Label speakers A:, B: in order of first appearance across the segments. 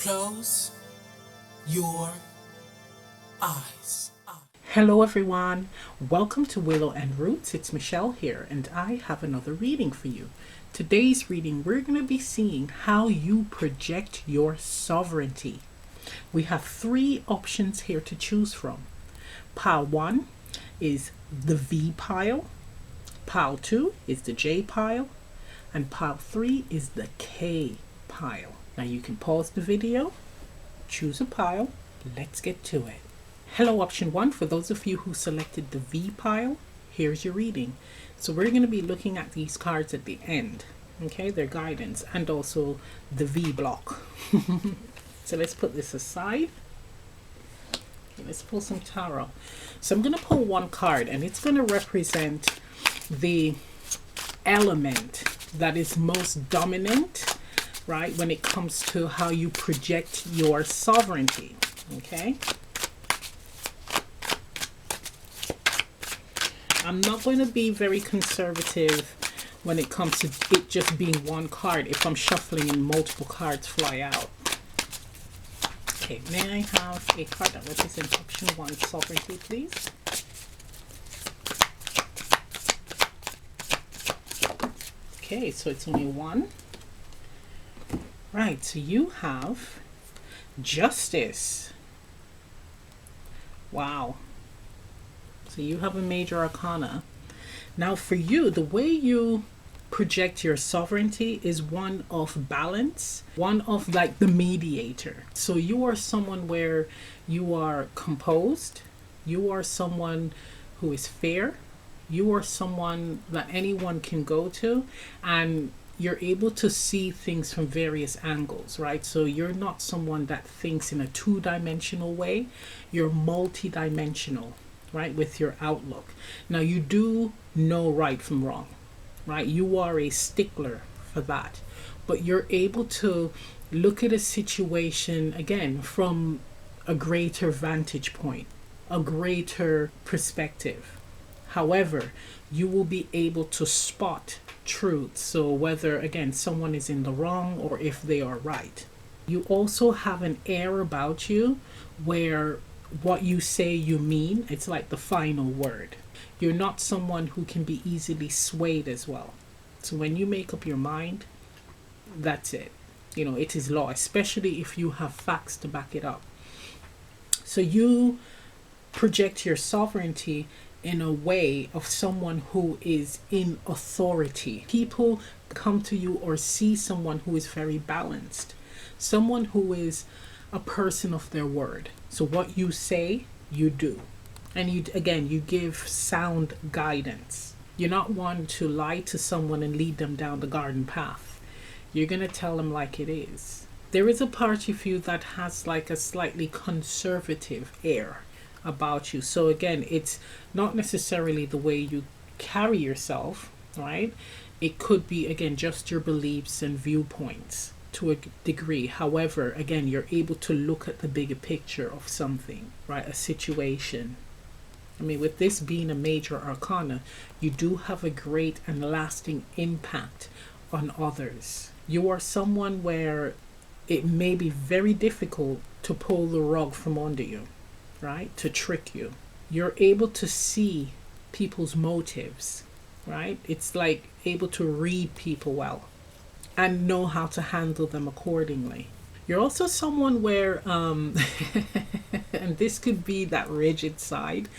A: Close your eyes.
B: Hello everyone, welcome to Willow and Roots. It's Michelle here, and I have another reading for you. Today's reading, we're going to be seeing how you project your sovereignty. We have three options here to choose from. Pile 1 is the V pile, pile 2 is the J pile, and pile 3 is the K pile. Now you can pause the video, choose a pile, let's get to it. Hello, option 1, for those of you who selected the V pile, here's your reading. So we're going to be looking at these cards at the end, okay, their guidance, and also the V block. So let's put this aside. Okay, let's pull some tarot. So I'm going to pull one card, and it's going to represent the element that is most dominant, right, when it comes to how you project your sovereignty, okay? I'm not going to be very conservative when it comes to it just being one card if I'm shuffling and multiple cards fly out. Okay, may I have a card that represents option 1, sovereignty, please? Okay, so it's only one. Right, so you have justice. Wow. So you have a major arcana. Now for you, the way you project your sovereignty is one of balance, one of like the mediator. So you are someone where you are composed, you are someone who is fair, you are someone that anyone can go to, and you're able to see things from various angles, right? So you're not someone that thinks in a two-dimensional way, you're multi-dimensional, right, with your outlook. Now you do know right from wrong, right? You are a stickler for that, but you're able to look at a situation again from a greater vantage point, a greater perspective. However, you will be able to spot truth. So whether again someone is in the wrong or if they are right. You also have an air about you where what you say you mean, it's like the final word. You're not someone who can be easily swayed as well. So when you make up your mind, that's it. You know, it is law, especially if you have facts to back it up. So you project your sovereignty in a way of someone who is in authority. People come to you or see someone who is very balanced, someone who is a person of their word. So what you say, you do. And you again, you give sound guidance. You're not one to lie to someone and lead them down the garden path. You're going to tell them like it is. There is a part of you that has like a slightly conservative air about you. So again, it's not necessarily the way you carry yourself, right? It could be again just your beliefs and viewpoints to a degree. However, again, you're able to look at the bigger picture of something, right? A situation. I mean, with this being a major arcana, you do have a great and lasting impact on others. You are someone where it may be very difficult to pull the rug from under you, right? To trick you. You're able to see people's motives, right? It's like able to read people well and know how to handle them accordingly. You're also someone where, and this could be that rigid side,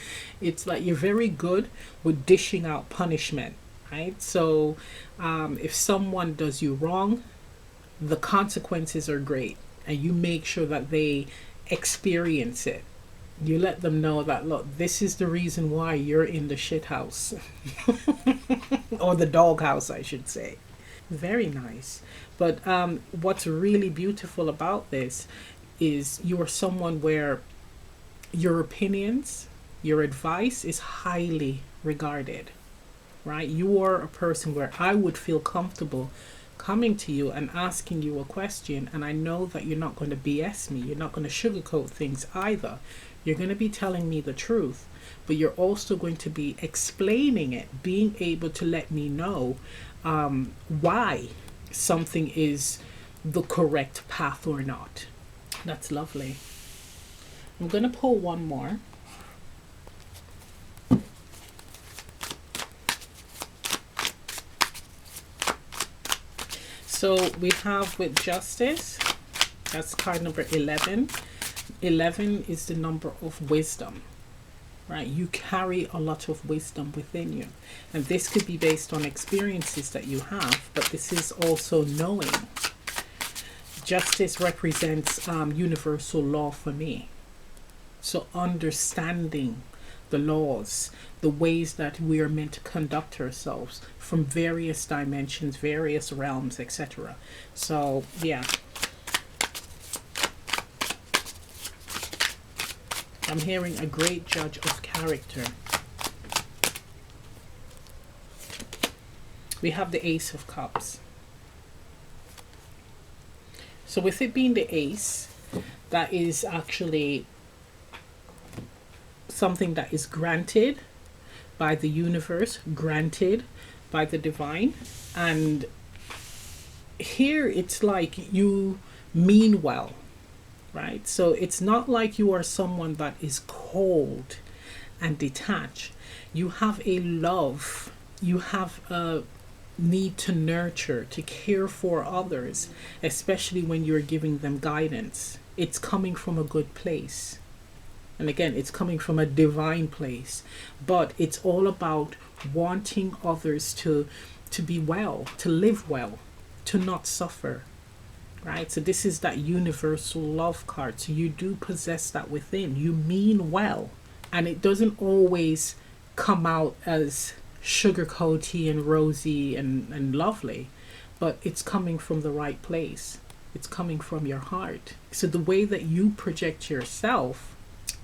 B: it's like you're very good with dishing out punishment, right? So if someone does you wrong, the consequences are great, and you make sure that they experience it. You let them know that, look, this is the reason why you're in the shit house. Or the dog house, I should say. Very nice. But what's really beautiful about this is you are someone where your opinions, your advice is highly regarded, right? You are a person where I would feel comfortable coming to you and asking you a question, and I know that you're not going to BS me. You're not going to sugarcoat things either. You're going to be telling me the truth, but you're also going to be explaining it, being able to let me know why something is the correct path or not. That's lovely. I'm going to pull one more. So we have with Justice, that's card number 11. 11 is the number of wisdom, right? You carry a lot of wisdom within you. And this could be based on experiences that you have, but this is also knowing. Justice represents universal law for me. So understanding the laws, the ways that we are meant to conduct ourselves from various dimensions, various realms, etc. So, yeah. I'm hearing a great judge of character. We have the Ace of Cups. So with it being the Ace, that is actually something that is granted by the universe, granted by the divine. And here it's like you mean well, right? So it's not like you are someone that is cold and detached. You have a love, you have a need to nurture, to care for others, especially when you're giving them guidance. It's coming from a good place. And again, it's coming from a divine place. But it's all about wanting others to be well, to live well, to not suffer. Right? So this is that universal love card. So you do possess that within. You mean well. And it doesn't always come out as sugar-coaty and rosy and lovely. But it's coming from the right place. It's coming from your heart. So the way that you project yourself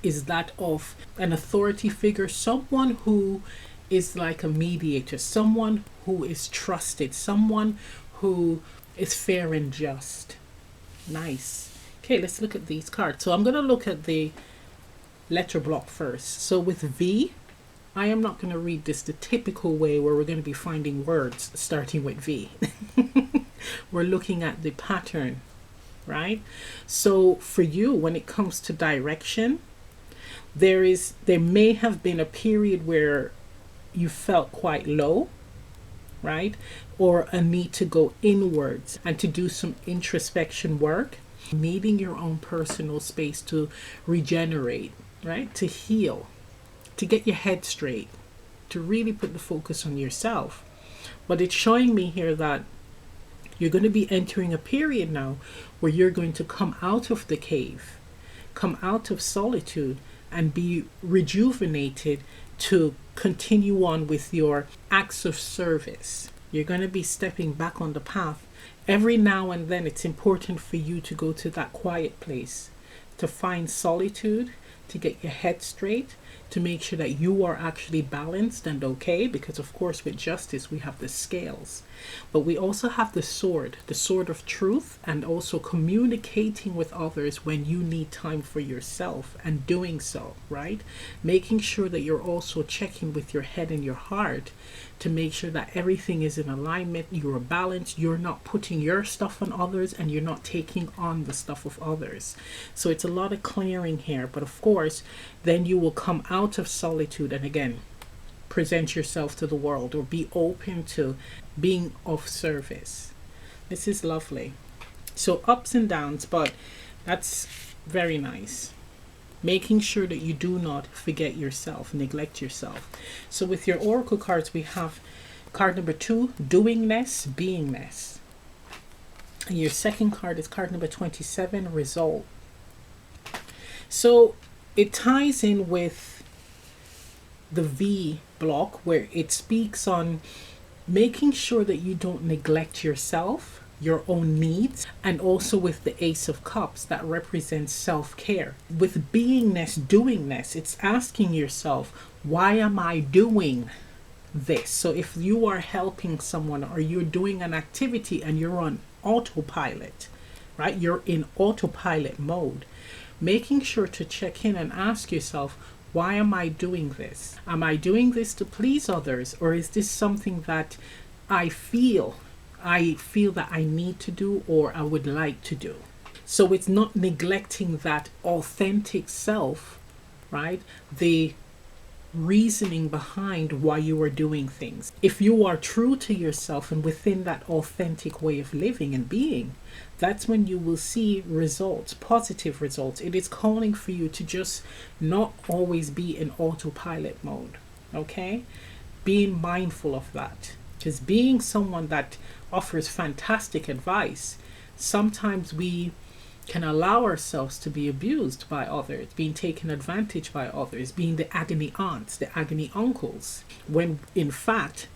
B: is that of an authority figure, someone who is like a mediator, someone who is trusted, someone who is fair and just. Nice. Okay, let's look at these cards. So I'm going to look at the letter block first. So with V, I am not going to read this the typical way where we're going to be finding words starting with V. We're looking at the pattern, right? So for you, when it comes to direction, there may have been a period where you felt quite low, right? Or a need to go inwards and to do some introspection work, needing your own personal space to regenerate, right? To heal, to get your head straight, to really put the focus on yourself. But it's showing me here that you're going to be entering a period now where you're going to come out of the cave, come out of solitude, and be rejuvenated to continue on with your acts of service. You're going to be stepping back on the path. Every now and then it's important for you to go to that quiet place, to find solitude, to get your head straight, to make sure that you are actually balanced and okay, because of course with justice we have the scales, but we also have the sword of truth, and also communicating with others when you need time for yourself and doing so, right? Making sure that you're also checking with your head and your heart to make sure that everything is in alignment, you're balanced, you're not putting your stuff on others, and you're not taking on the stuff of others. So it's a lot of clearing here, but of course then you will come out of solitude and again present yourself to the world, or be open to being of service. This is lovely. So ups and downs, but that's very nice. Making sure that you do not forget yourself, neglect yourself. So with your oracle cards, we have card number 2, doingness, beingness. And your second card is card number 27, result. So it ties in with the V block, where it speaks on making sure that you don't neglect yourself, your own needs, and also with the Ace of Cups that represents self-care. With beingness, doingness, it's asking yourself, why am I doing this? So if you are helping someone or you're doing an activity and you're on autopilot, right? You're in autopilot mode. Making sure to check in and ask yourself, why am I doing this? Am I doing this to please others, or is this something that I feel that I need to do, or I would like to do? So it's not neglecting that authentic self, right? The reasoning behind why you are doing things. If you are true to yourself and within that authentic way of living and being, that's when you will see results, positive results. It is calling for you to just not always be in autopilot mode, okay? Being mindful of that. Because being someone that offers fantastic advice, sometimes we can allow ourselves to be abused by others, being taken advantage by others, being the agony aunts, the agony uncles, when in fact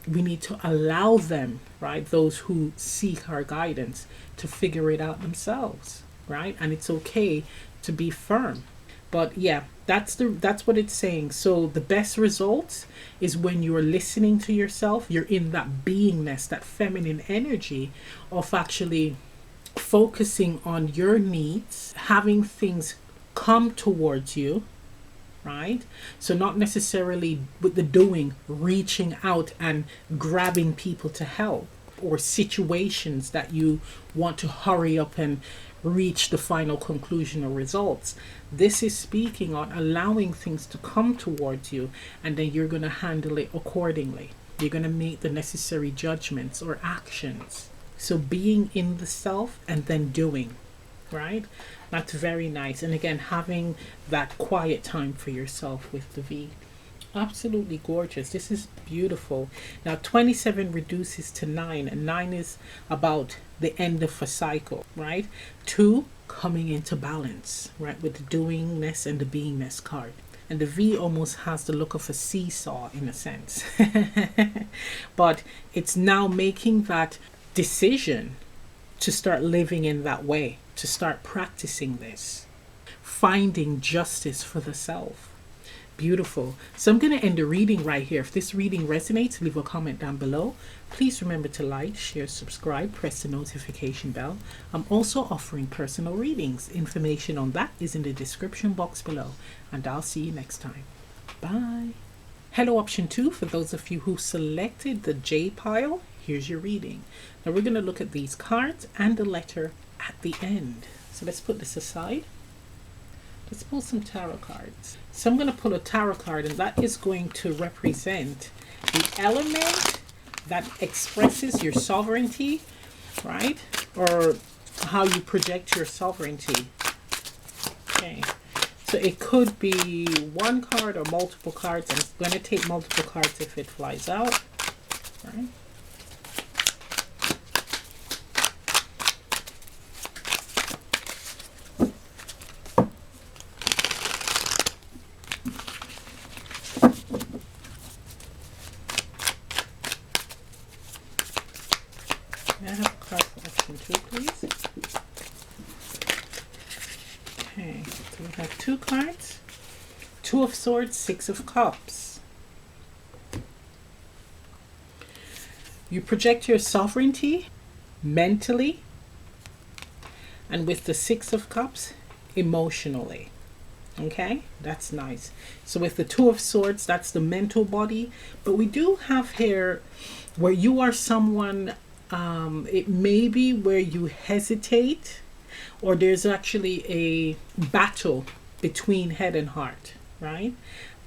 B: we need to allow them, right, those who seek our guidance, to figure it out themselves, right? And it's okay to be firm. But yeah, that's what it's saying. So the best results is when you're listening to yourself, you're in that beingness, that feminine energy of actually focusing on your needs, having things come towards you, right? So not necessarily with the doing, reaching out and grabbing people to help, or situations that you want to hurry up and reach the final conclusion or results. This is speaking on allowing things to come towards you, and then you're going to handle it accordingly. You're going to make the necessary judgments or actions. So being in the self and then doing, right? That's very nice. And again, having that quiet time for yourself with the V. Absolutely gorgeous. This is beautiful. Now 27 reduces to 9, and 9 is about the end of a cycle, right? 2 coming into balance, right, with the doingness and the beingness card. And the V almost has the look of a seesaw in a sense. But it's now making that decision to start living in that way, to start practicing this, finding justice for the self. Beautiful. So I'm going to end the reading right here. If this reading resonates, leave a comment down below. Please remember to like, share, subscribe, press the notification bell. I'm also offering personal readings. Information on that is in the description box below. And I'll see you next time. Bye. Hello, option 2. For those of you who selected the J pile, here's your reading. Now we're going to look at these cards and the letter at the end. So let's put this aside. Let's pull some tarot cards. So I'm going to pull a tarot card, and that is going to represent the element that expresses your sovereignty, right? Or how you project your sovereignty. Okay. So it could be one card or multiple cards. I'm going to take multiple cards if it flies out. Right? May I have a card for option 2, please? Okay, so we have 2 cards. 2 of Swords, 6 of Cups. You project your sovereignty mentally, and with the 6 of Cups, emotionally. Okay, that's nice. So with the 2 of Swords, that's the mental body. But we do have here where you are someone, it may be where you hesitate, or there's actually a battle between head and heart, right?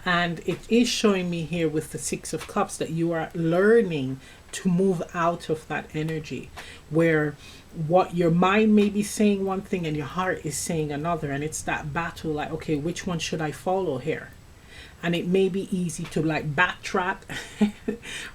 B: And it is showing me here with the 6 of Cups that you are learning to move out of that energy where what your mind may be saying one thing and your heart is saying another, and it's that battle, like, okay, which one should I follow here? And it may be easy to like backtrack,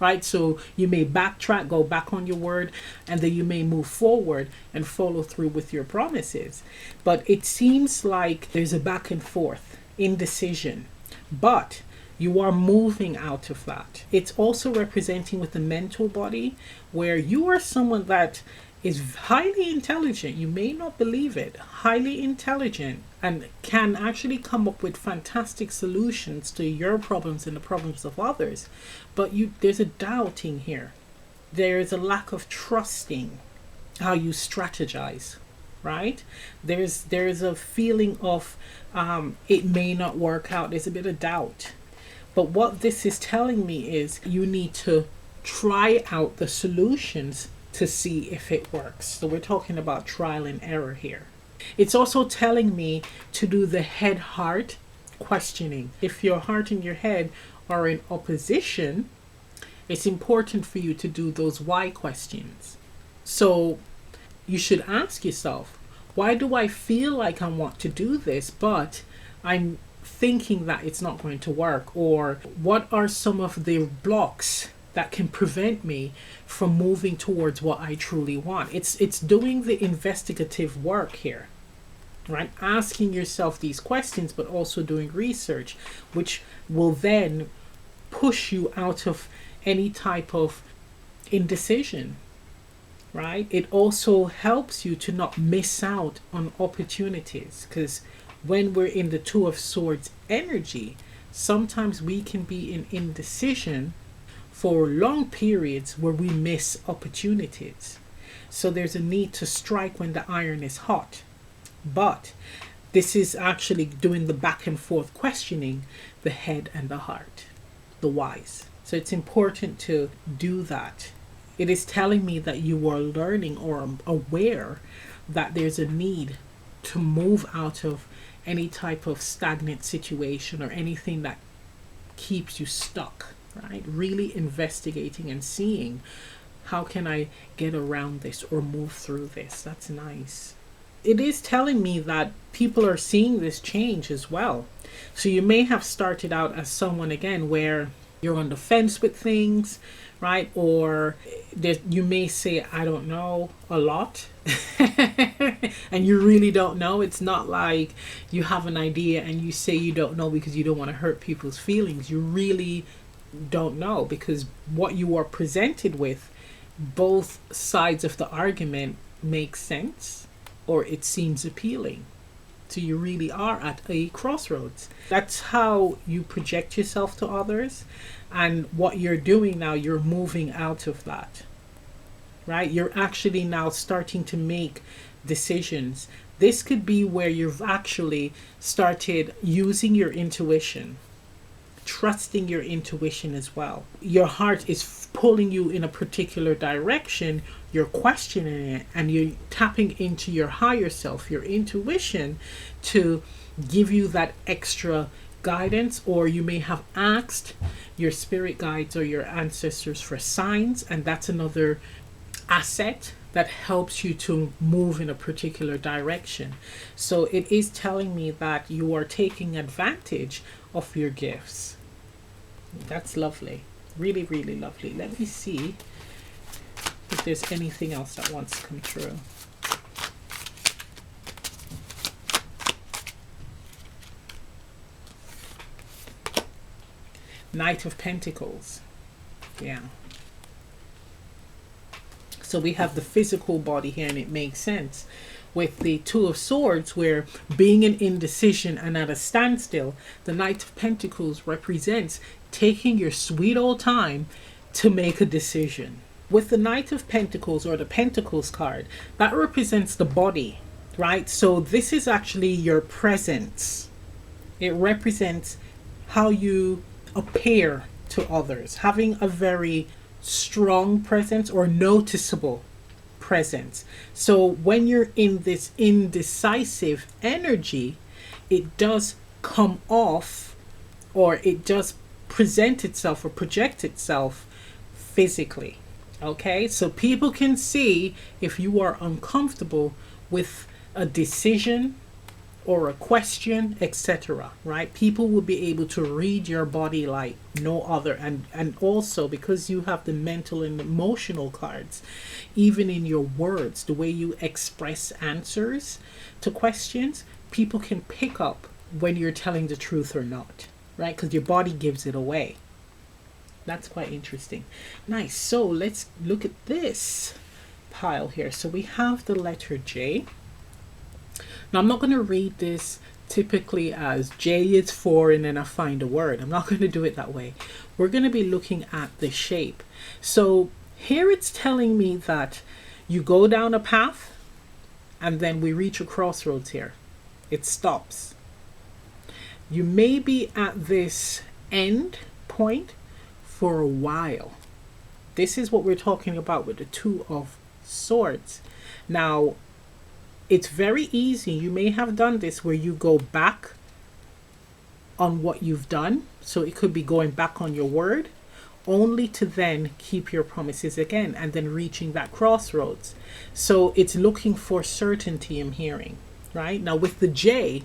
B: right? So you may backtrack, go back on your word, and then you may move forward and follow through with your promises. But it seems like there's a back and forth, indecision, but you are moving out of that. It's also representing with the mental body where you are someone that is highly intelligent. You may not believe it, highly intelligent, and can actually come up with fantastic solutions to your problems and the problems of others. But there's a doubting here. There's a lack of trusting how you strategize, right? There's a feeling of it may not work out. There's a bit of doubt. But what this is telling me is you need to try out the solutions to see if it works. So we're talking about trial and error here, It's also telling me to do the head heart questioning. If your heart and your head are in opposition, it's important for you to do those why questions. So you should ask yourself, why do I feel like I want to do this, but I'm thinking that it's not going to work? Or what are some of the blocks that can prevent me from moving towards what I truly want? It's doing the investigative work here, right? Asking yourself these questions, but also doing research, which will then push you out of any type of indecision, right? It also helps you to not miss out on opportunities, because when we're in the Two of Swords energy, sometimes we can be in indecision for long periods where we miss opportunities. So there's a need to strike when the iron is hot. But this is actually doing the back and forth questioning, the head and the heart, the whys. So it's important to do that. It is telling me that you are learning or aware that there's a need to move out of any type of stagnant situation or anything that keeps you stuck, right? Really investigating and seeing, how can I get around this or move through this? That's nice. It is telling me that people are seeing this change as well. So you may have started out as someone, again, where you're on the fence with things, right? Or you may say, I don't know a lot. And you really don't know. It's not like you have an idea and you say you don't know because you don't want to hurt people's feelings. You really don't know, because what you are presented with, both sides of the argument make sense or it seems appealing. So you really are at a crossroads. That's how you project yourself to others. And what you're doing now, you're moving out of that, right? You're actually now starting to make decisions. This could be where you've actually started using your intuition, trusting your intuition as well. Your heart is pulling you in a particular direction. You're questioning it and you're tapping into your higher self, your intuition, to give you that extra guidance. Or you may have asked your spirit guides or your ancestors for signs, and that's another asset that helps you to move in a particular direction. So it is telling me that you are taking advantage of your gifts. That's lovely. Really, really lovely. Let me see if there's anything else that wants to come through. Knight of Pentacles. Yeah. So we have the physical body here, and it makes sense. With the Two of Swords, where being in indecision and at a standstill, the Knight of Pentacles represents taking your sweet old time to make a decision. With the Knight of Pentacles, or the Pentacles card, that represents the body, right? So this is actually your presence. It represents how you appear to others, having a very strong presence or noticeable presence. So when you're in this indecisive energy, it does come off, or it does present itself or project itself physically. Okay, so people can see if you are uncomfortable with a decision or a question, etc. Right? People will be able to read your body like no other. And also, because you have the mental and emotional cards, even in your words, the way you express answers to questions, people can pick up when you're telling the truth or not, right? Because your body gives it away. That's quite interesting. Nice. So let's look at this pile here. So we have the letter J. Now, I'm not going to read this typically as J is for and then I find a word. I'm not going to do it that way. We're going to be looking at the shape. So here it's telling me that you go down a path and then we reach a crossroads here. It stops. You may be at this end point for a while. This is what we're talking about with the Two of Swords. Now, it's very easy. You may have done this where you go back on what you've done. So it could be going back on your word, only to then keep your promises again and then reaching that crossroads. So it's looking for certainty, I'm hearing, right? Now with the J,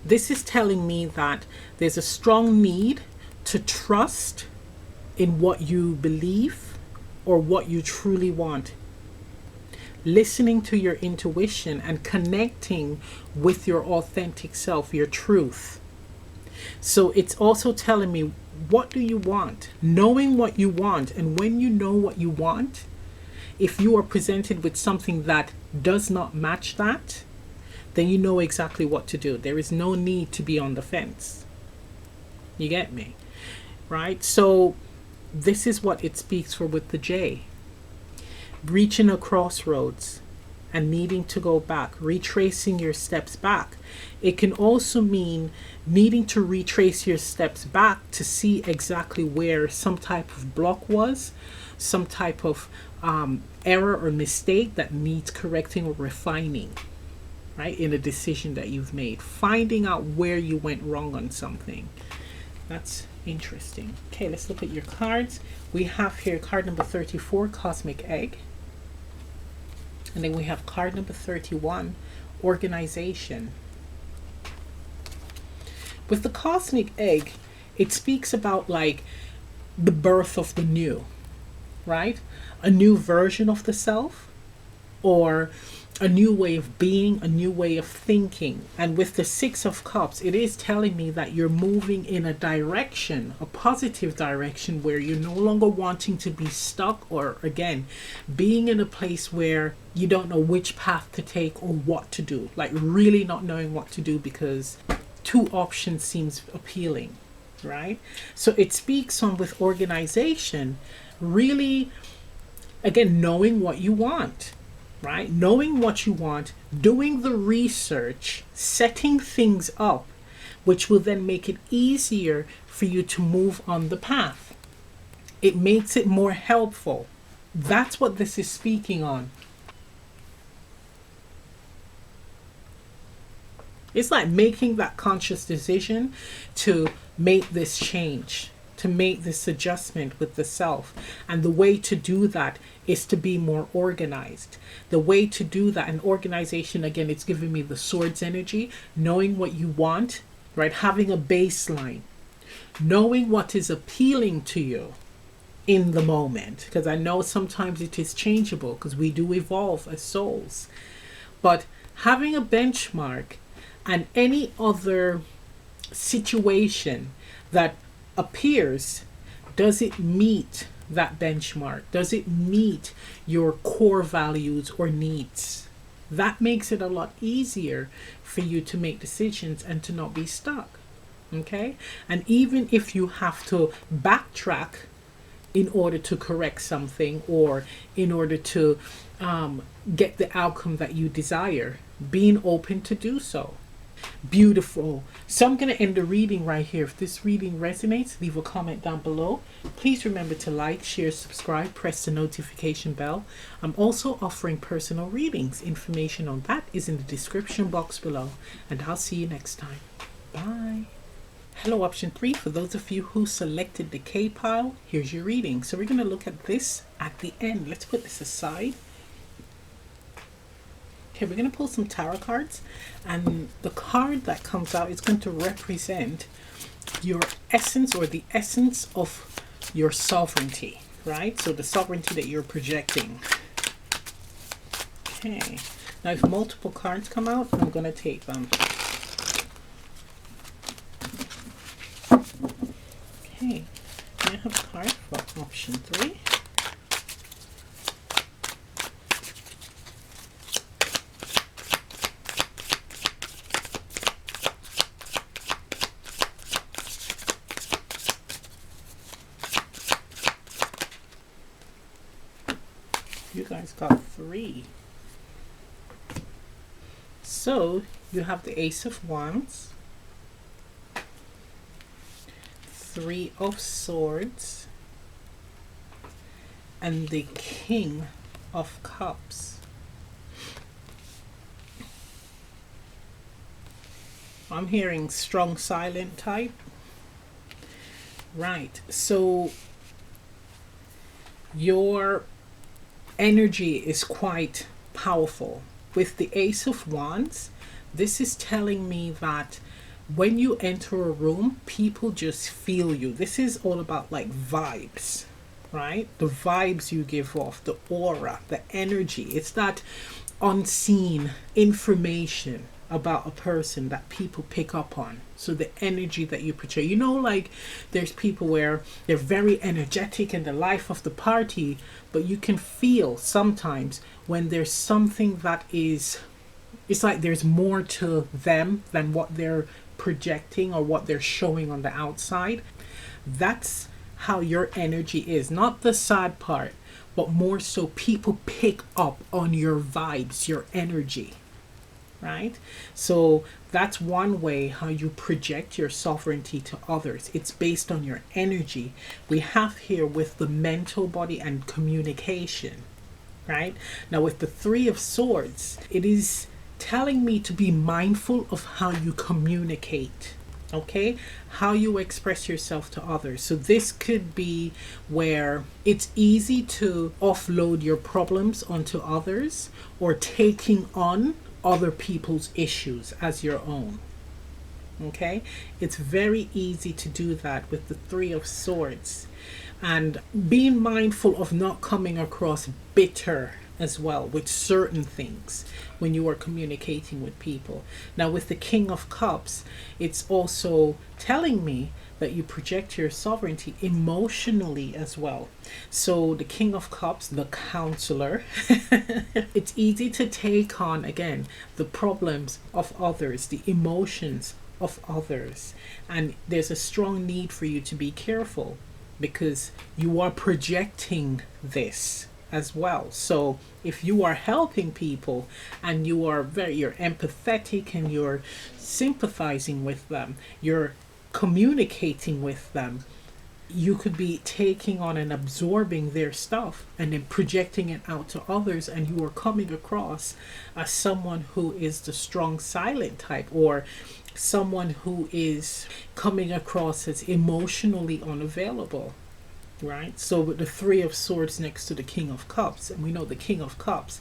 B: this is telling me that there's a strong need to trust in what you believe or what you truly want. Listening to your intuition and connecting with your authentic self, your truth. So it's also telling me, what do you want? Knowing what you want. And when you know what you want, if you are presented with something that does not match that, then you know exactly what to do. There is no need to be on the fence. You get me? Right? So this is what it speaks for with the J. Reaching a crossroads and needing to go back, retracing your steps back. It can also mean needing to retrace your steps back to see exactly where some type of block was, some type of error or mistake that needs correcting or refining, right, in a decision that you've made. Finding out where you went wrong on something. That's interesting. Okay, let's look at your cards. We have here card number 34, Cosmic Egg. And then we have card number 31, Organization. With the Cosmic Egg, it speaks about like the birth of the new, right? A new version of the self, or a new way of being, a new way of thinking. And with the Six of Cups, it is telling me that you're moving in a direction, a positive direction, where you're no longer wanting to be stuck, or again, being in a place where you don't know which path to take or what to do. Like really not knowing what to do because two options seems appealing, right? So it speaks on with organization, really, again, knowing what you want. Right? Knowing what you want, doing the research, setting things up, which will then make it easier for you to move on the path. It makes it more helpful. That's what this is speaking on. It's like making that conscious decision to make this change, to make this adjustment with the self. And the way to do that is to be more organized. The way to do that, and organization, again, it's giving me the swords energy, knowing what you want, right? Having a baseline, knowing what is appealing to you in the moment. Because I know sometimes it is changeable because we do evolve as souls. But having a benchmark and any other situation that appears, does it meet that benchmark? Does it meet your core values or needs? That makes it a lot easier for you to make decisions and to not be stuck. Okay? And even if you have to backtrack in order to correct something, or in order to get the outcome that you desire, being open to do so. Beautiful. So I'm going to end the reading right here. If this reading resonates, leave a comment down below. Please remember to like, share, subscribe, press the notification bell. I'm also offering personal readings. Information on that is in the description box below. And I'll see you next time. Bye. Hello, option 3. For those of you who selected the K pile, here's your reading. So we're going to look at this at the end. Let's put this aside. Okay, we're going to pull some tarot cards, and the card that comes out is going to represent your essence, or the essence of your sovereignty, right? So the sovereignty that you're projecting. Okay, now if multiple cards come out, I'm going to take them. Okay, I have a card for option 3. You guys got 3. So you have the Ace of Wands, 3 of Swords, and the King of Cups. I'm hearing strong silent type. Right. So your energy is quite powerful. With the Ace of Wands, this is telling me that when you enter a room, people just feel you. This is all about like vibes, right? The vibes you give off, the aura, the energy. It's that unseen information about a person that people pick up on. So the energy that you portray, you know, like there's people where they're very energetic in the life of the party, but you can feel sometimes when there's something that is, it's like there's more to them than what they're projecting or what they're showing on the outside. That's how your energy is, not the sad part, but more so people pick up on your vibes, your energy, right? So that's one way how you project your sovereignty to others. It's based on your energy. We have here with the mental body and communication, right? Now with the Three of Swords, it is telling me to be mindful of how you communicate, okay? How you express yourself to others. So this could be where it's easy to offload your problems onto others, or taking on other people's issues as your own. Okay, it's very easy to do that with the Three of Swords, and being mindful of not coming across bitter as well with certain things when you are communicating with people. Now with the King of Cups, it's also telling me that you project your sovereignty emotionally as well. So the King of Cups, the counselor, it's easy to take on again the problems of others, the emotions of others, and there's a strong need for you to be careful because you are projecting this as well. So if you are helping people and you're empathetic and you're sympathizing with them, you're communicating with them, you could be taking on and absorbing their stuff and then projecting it out to others, and you are coming across as someone who is the strong silent type, or someone who is coming across as emotionally unavailable, right? So with the Three of Swords next to the King of Cups, and we know the King of Cups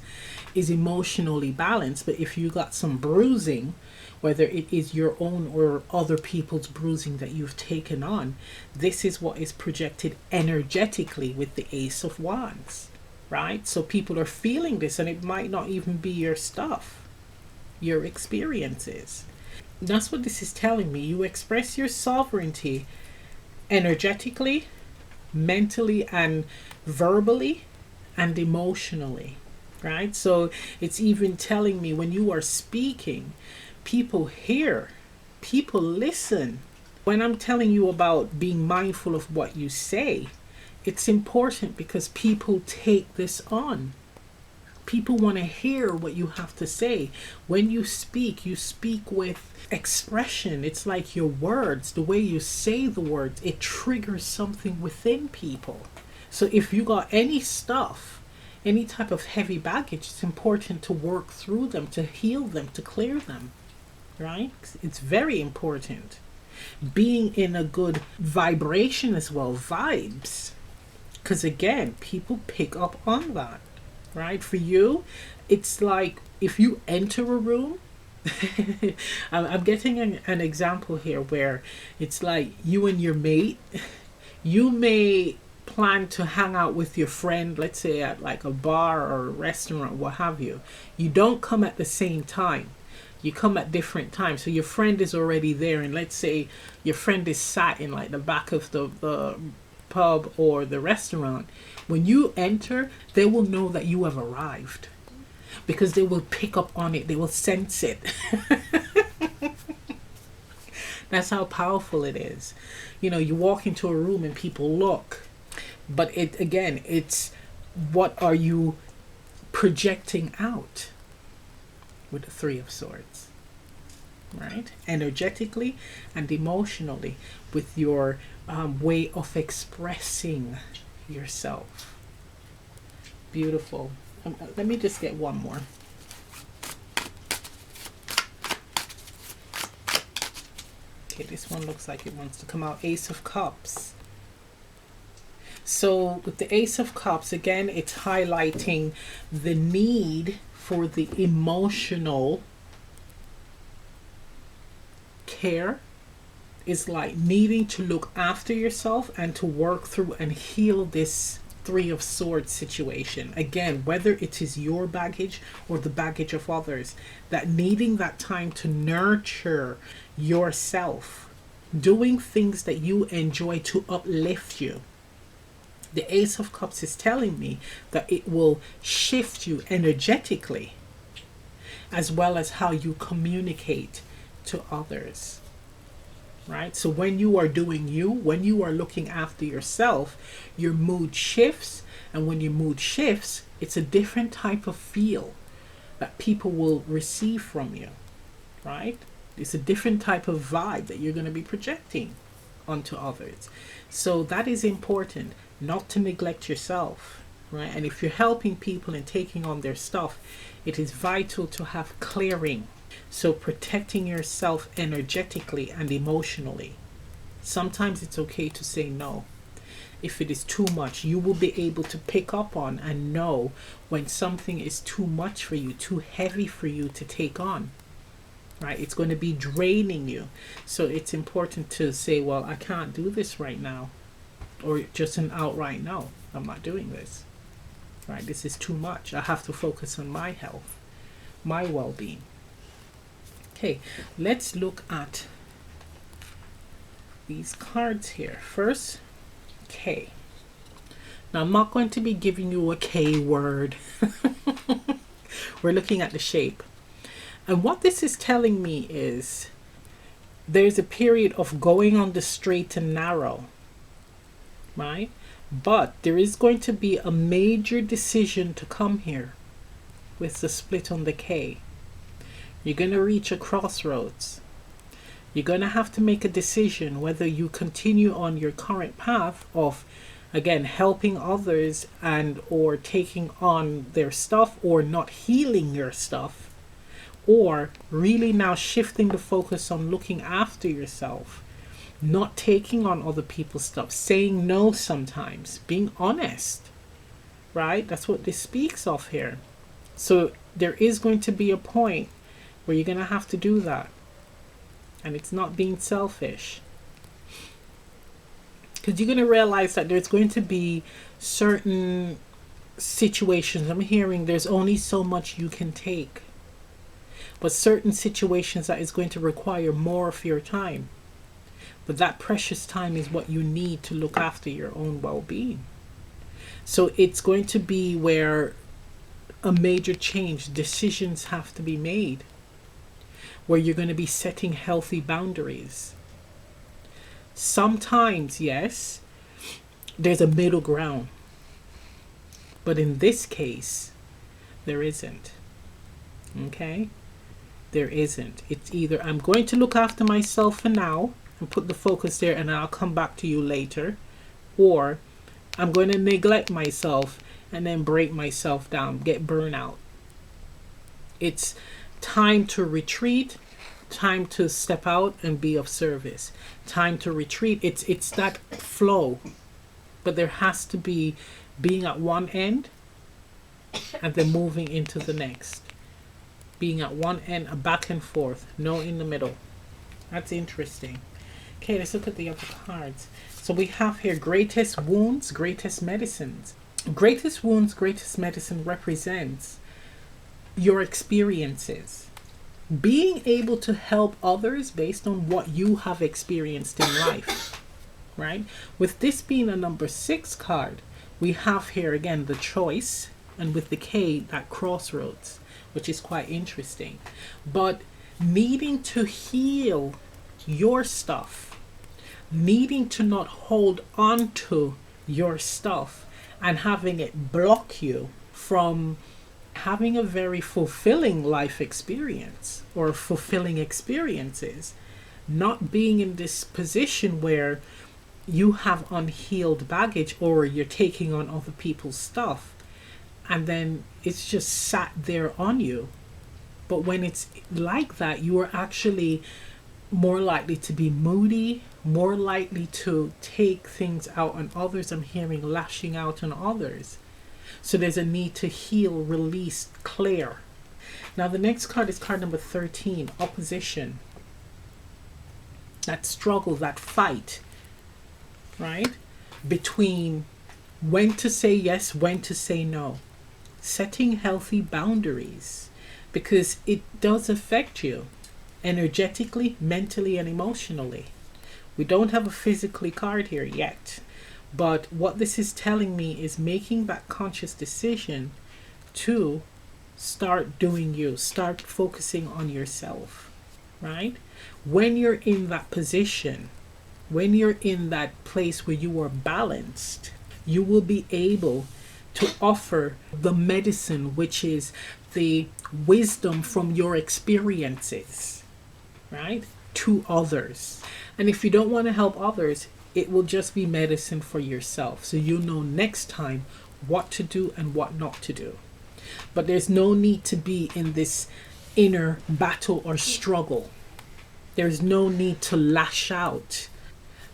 B: is emotionally balanced, but if you got some bruising, whether it is your own or other people's bruising that you've taken on, this is what is projected energetically with the Ace of Wands, right? So people are feeling this, and it might not even be your stuff, your experiences. That's what this is telling me. You express your sovereignty energetically, mentally, and verbally, and emotionally, right? So it's even telling me when you are speaking, people hear, people listen. When I'm telling you about being mindful of what you say, it's important because people take this on. People want to hear what you have to say. When you speak with expression. It's like your words, the way you say the words, it triggers something within people. So if you got any stuff, any type of heavy baggage, it's important to work through them, to heal them, to clear them, right? It's very important. Being in a good vibration as well, vibes. Because again, people pick up on that, right? For you, it's like if you enter a room, I'm getting an example here where it's like you and your mate, you may plan to hang out with your friend, let's say at like a bar or a restaurant, what have you. You don't come at the same time. You come at different times. So your friend is already there, and let's say your friend is sat in like the back of the pub or the restaurant. When you enter, they will know that you have arrived because they will pick up on it. They will sense it. That's how powerful it is. You know, you walk into a room and people look, but it's what are you projecting out with the Three of Swords, right? Energetically and emotionally, with your way of expressing yourself. Beautiful. Let me just get one more. Okay, this one looks like it wants to come out. Ace of Cups. So with the Ace of Cups, again, it's highlighting the need for the emotional care. Is like needing to look after yourself and to work through and heal this Three of Swords situation. Again, whether it is your baggage or the baggage of others, that needing that time to nurture yourself, doing things that you enjoy to uplift you. The Ace of Cups is telling me that it will shift you energetically as well as how you communicate to others. Right? So when you are doing you, when you are looking after yourself, your mood shifts. And when your mood shifts, it's a different type of feel that people will receive from you. Right? It's a different type of vibe that you're going to be projecting onto others. So that is important, not to neglect yourself. Right? And if you're helping people and taking on their stuff, it is vital to have clearing. So protecting yourself energetically and emotionally. Sometimes it's okay to say no. If it is too much, you will be able to pick up on and know when something is too much for you, too heavy for you to take on. Right? It's going to be draining you. So it's important to say, well, I can't do this right now. Or just an outright no. I'm not doing this. Right? This is too much. I have to focus on my health, my well-being. Okay, let's look at these cards here. First, K. Now, I'm not going to be giving you a K word. We're looking at the shape. And what this is telling me is there's a period of going on the straight and narrow, right? But there is going to be a major decision to come here with the split on the K. You're going to reach a crossroads. You're going to have to make a decision whether you continue on your current path of, again, helping others and or taking on their stuff or not healing your stuff, or really now shifting the focus on looking after yourself, not taking on other people's stuff, saying no sometimes, being honest, right? That's what this speaks of here. So there is going to be a point where you're going to have to do that. And it's not being selfish. Because you're going to realize that there's going to be certain situations. I'm hearing there's only so much you can take. But certain situations that is going to require more of your time. But that precious time is what you need to look after your own well-being. So it's going to be where a major change, decisions have to be made. Where you're going to be setting healthy boundaries. Sometimes, yes, there's a middle ground. But in this case, there isn't. Okay? There isn't. It's either I'm going to look after myself for now and put the focus there and I'll come back to you later. Or I'm going to neglect myself and then break myself down, get burnout. It's time to retreat, time to step out and be of service. Time to retreat. It's that flow. But there has to be being at one end and then moving into the next. Being at one end, a back and forth, no in the middle. That's interesting. Okay, let's look at the other cards. So we have here greatest wounds, greatest medicines. Greatest wounds, greatest medicine represents your experiences. Being able to help others based on what you have experienced in life, right? With this being a number 6 card, we have here again the choice, and with the K, that crossroads, which is quite interesting. But needing to heal your stuff, needing to not hold on to your stuff and having it block you from having a very fulfilling life experience or fulfilling experiences, not being in this position where you have unhealed baggage or you're taking on other people's stuff and then it's just sat there on you. But when it's like that, you are actually more likely to be moody, more likely to take things out on others. I'm hearing lashing out on others. So there's a need to heal, release, clear. Now the next card is card number 13, opposition. That struggle, that fight, right? Between when to say yes, when to say no. Setting healthy boundaries, because it does affect you energetically, mentally, and emotionally. We don't have a physically card here yet, but what this is telling me is making that conscious decision to start doing you, start focusing on yourself, right? When you're in that position, when you're in that place where you are balanced, you will be able to offer the medicine, which is the wisdom from your experiences, right, to others. And if you don't want to help others, it will just be medicine for yourself. So you know next time what to do and what not to do. But there's no need to be in this inner battle or struggle. There's no need to lash out.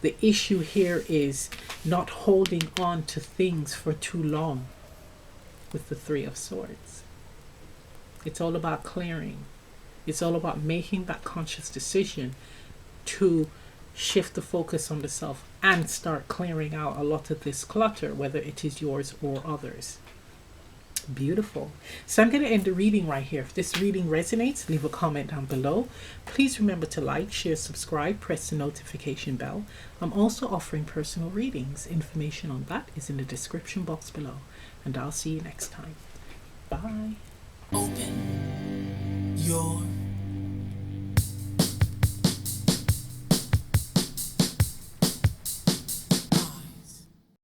B: The issue here is not holding on to things for too long with the Three of Swords. It's all about clearing. It's all about making that conscious decision to shift the focus on the self and start clearing out a lot of this clutter, whether it is yours or others. Beautiful. So I'm going to end the reading right here. If this reading resonates, leave a comment down below. Please remember to like, share, subscribe, press the notification bell. I'm also offering personal readings. Information on that is in the description box below. And I'll see you next time. Bye.
A: Open your